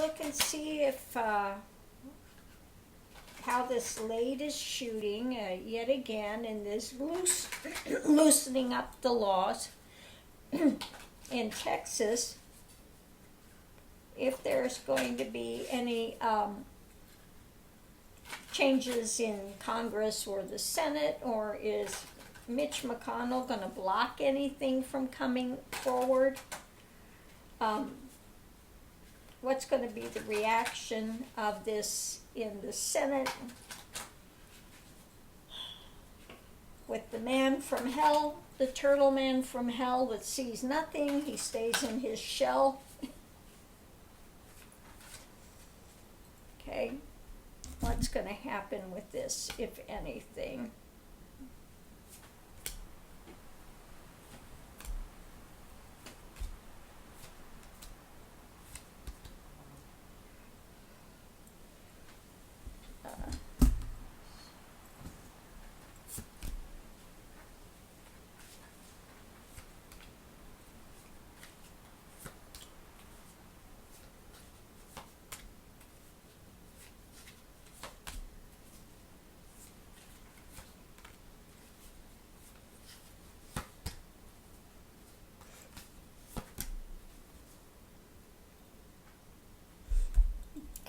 look and see if how this late is shooting yet again in this loosening up the laws in Texas. If there's going to be any changes in Congress or the Senate, or is Mitch McConnell going to block anything from coming forward? What's going to be the reaction of this in the Senate with the man from hell, the turtle man from hell that sees nothing? He stays in his shell. Okay, what's going to happen with this, if anything?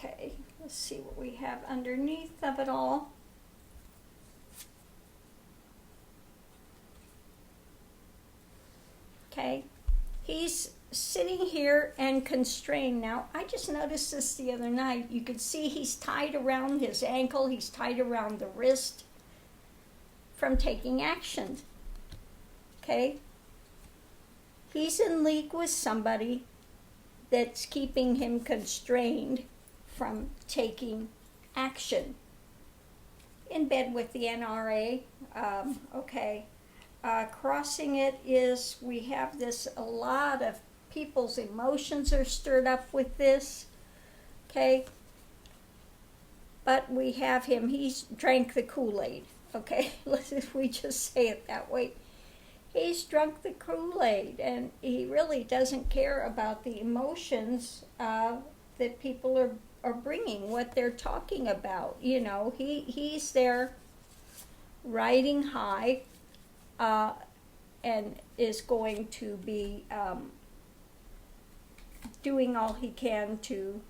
Okay, let's see what we have underneath of it all. Okay, he's sitting here and constrained. Now, I just noticed this the other night. You could see he's tied around his ankle, he's tied around the wrist from taking action. Okay, he's in league with somebody that's keeping him constrained from taking action. In bed with the NRA. Okay. Crossing it is, we have this, a lot of people's emotions are stirred up with this. Okay. But we have him, he's drank the Kool-Aid. Okay. We just say it that way. He's drunk the Kool-Aid, and he really doesn't care about the emotions that people are bringing, what they're talking about. You know, he's there riding high and is going to be doing all he can to,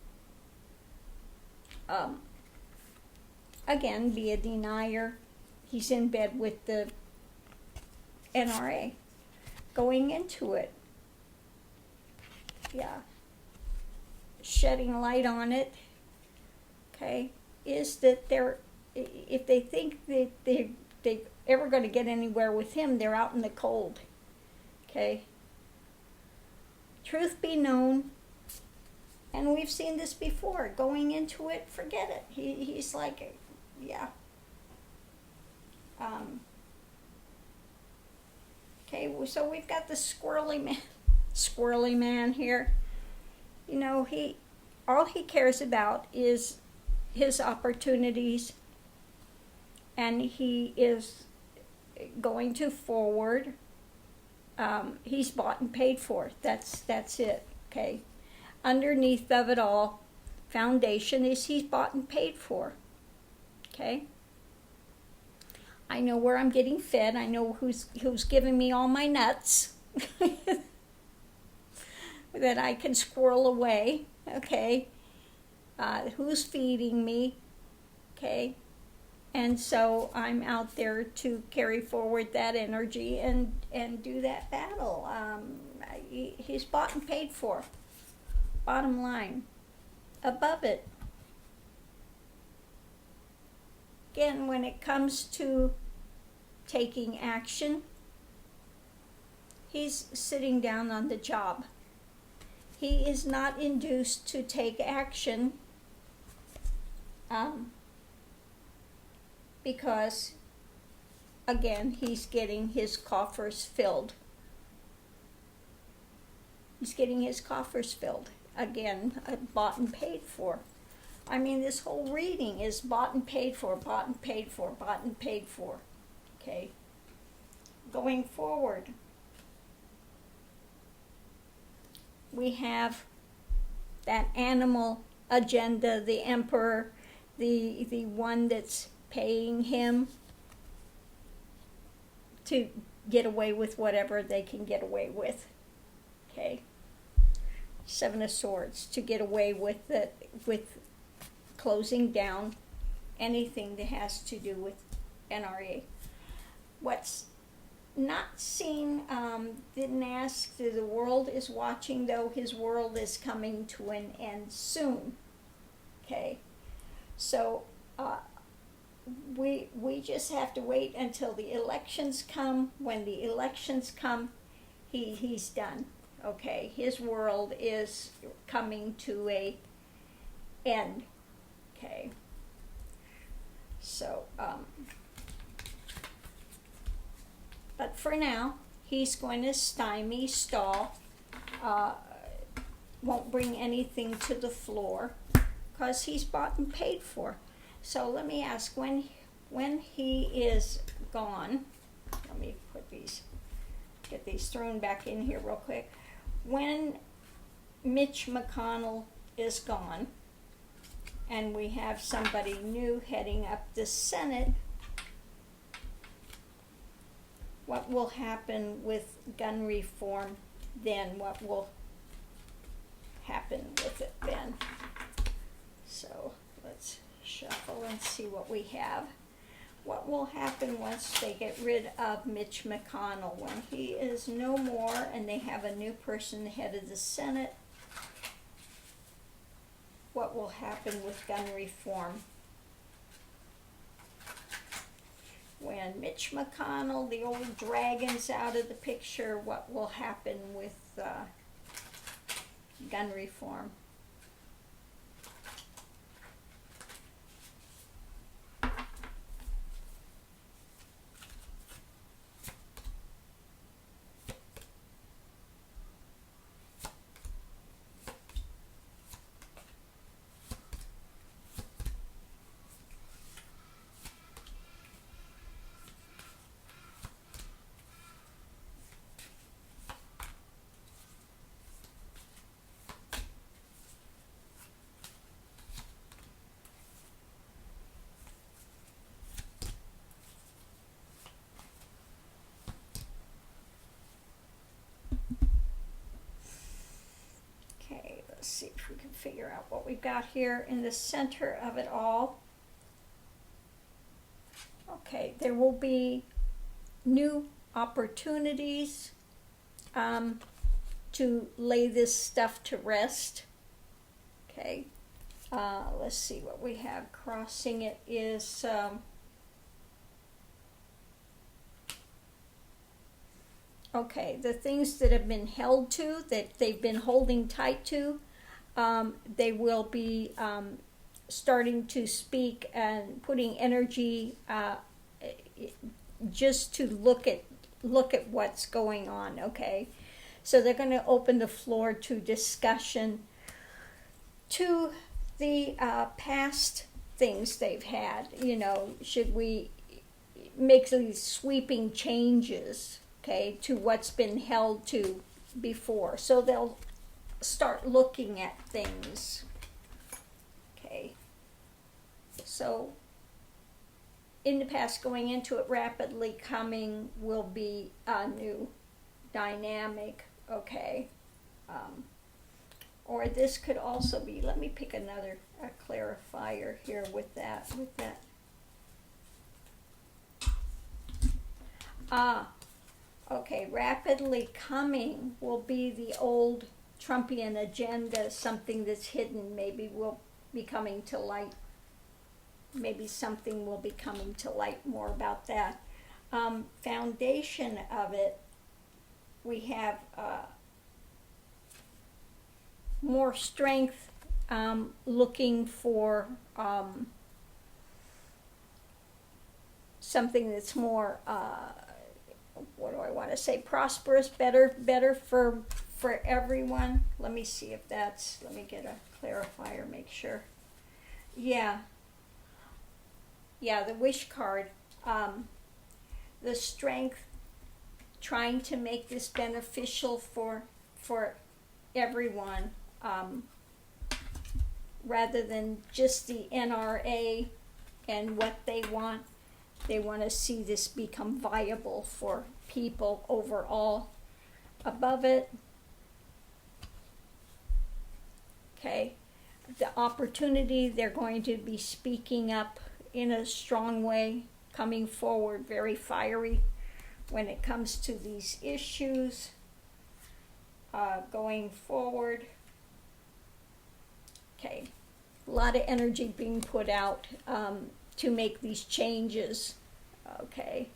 again, be a denier. He's in bed with the NRA going into it. Yeah. Shedding light on it, okay, is that if they think that they're ever going to get anywhere with him, they're out in the cold. Okay. Truth be known, and we've seen this before, going into it, forget it. He's like, yeah. Okay, so we've got the squirrely man here. You know, all he cares about is his opportunities, and he is going to forward. He's bought and paid for. That's it. Okay. Underneath of it all, foundation is he's bought and paid for. Okay. I know where I'm getting fed. I know who's giving me all my nuts that I can squirrel away. Okay. Who's feeding me. Okay. And so I'm out there to carry forward that energy and do that battle. He's bought and paid for. Bottom line. Above it. Again, when it comes to taking action, he's sitting down on the job. He is not induced to take action because, again, he's getting his coffers filled. He's getting his coffers filled. Again, bought and paid for. I mean, this whole reading is bought and paid for, bought and paid for, bought and paid for. Okay? Going forward, we have that animal agenda, the emperor, the one that's paying him to get away with whatever they can get away with. Okay. Seven of Swords, to get away with closing down anything that has to do with NRA. What's not seen, didn't ask, the world is watching, though. His world is coming to an end soon. Okay. So we just have to wait until the elections come. When the elections come, he's done. Okay, his world is coming to a end. Okay, so but for now, he's going to stall, won't bring anything to the floor, because he's bought and paid for. So let me ask, when he is gone, let me get these thrown back in here real quick. When Mitch McConnell is gone, and we have somebody new heading up the Senate, what will happen with gun reform then? What will happen with it then? So let's shuffle and see what we have. What will happen once they get rid of Mitch McConnell, when he is no more and they have a new person head of the Senate? What will happen with gun reform? When Mitch McConnell, the old dragon's out of the picture, what will happen with gun reform? Let's see if we can figure out what we've got here in the center of it all. Okay, there will be new opportunities to lay this stuff to rest. Okay, let's see what we have. Crossing it is okay, the things that have been held to, that they've been holding tight to, they will be starting to speak and putting energy just to look at what's going on. Okay, so they're going to open the floor to discussion to the past things they've had. You know, should we make these sweeping changes, okay, to what's been held to before? So they'll start looking at things. Okay. So in the past, going into it rapidly, coming will be a new dynamic. Okay. Or this could also be, let me pick a clarifier here with that. Okay, rapidly coming will be the old Trumpian agenda, something that's hidden, maybe will be coming to light. Maybe something will be coming to light more about that. Foundation of it, we have more strength, looking for something that's more, what do I want to say, prosperous, better for everyone. Let me see if that's, let me get a clarifier, make sure. Yeah, the wish card, the strength, trying to make this beneficial for everyone, rather than just the NRA and what they want. They want to see this become viable for people overall. Above it, okay, the opportunity, they're going to be speaking up in a strong way, coming forward very fiery when it comes to these issues, going forward. Okay, a lot of energy being put out to make these changes, okay,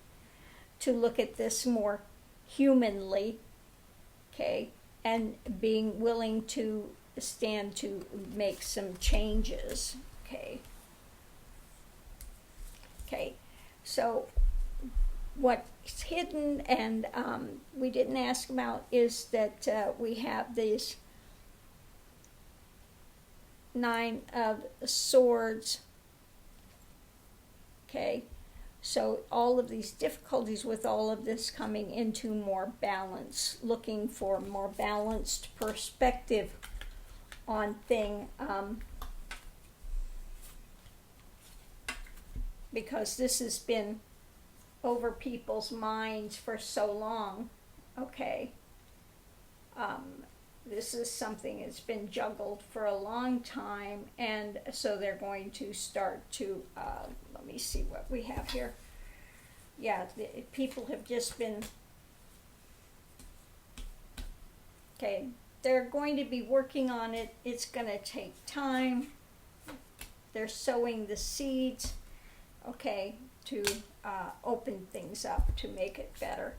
to look at this more humanly, okay, and being willing to stand to make some changes, okay. Okay, so what's hidden and we didn't ask about is that we have these 9 of Swords, okay. So all of these difficulties with all of this coming into more balance, looking for more balanced perspective on thing, because this has been over people's minds for so long, okay. This is something that's been juggled for a long time, and so they're going to start to, let me see what we have here. Yeah, people have just been, okay, they're going to be working on it. It's going to take time. They're sowing the seeds, okay, to open things up, to make it better.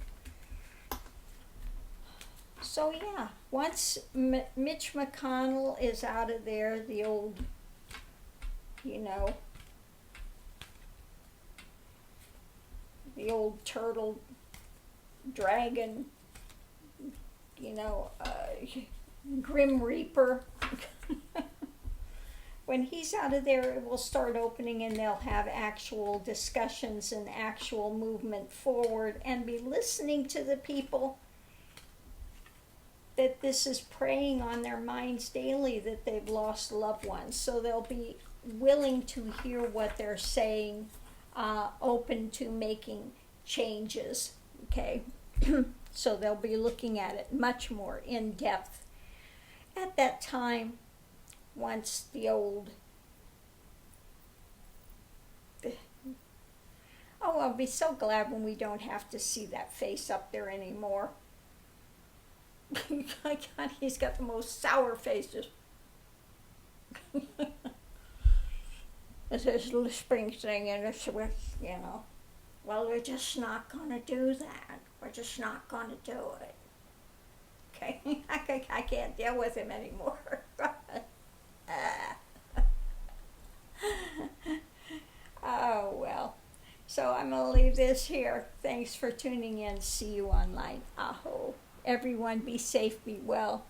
So yeah, once Mitch McConnell is out of there, the old, you know, the old turtle dragon, you know, Grim Reaper, when he's out of there, it will start opening and they'll have actual discussions and actual movement forward and be listening to the people that this is preying on their minds daily, that they've lost loved ones. So they'll be willing to hear what they're saying, open to making changes, okay? So they'll be looking at it much more in depth. At that time, once the old, oh, I'll be so glad when we don't have to see that face up there anymore. My God, he's got the most sour face. Just it's his little spring thing, and it's with, you know. Well, we're just not gonna do that. We're just not gonna do it. Okay, I can't deal with him anymore. Oh well. So I'm gonna leave this here. Thanks for tuning in. See you online. Aho. Everyone be safe, be well.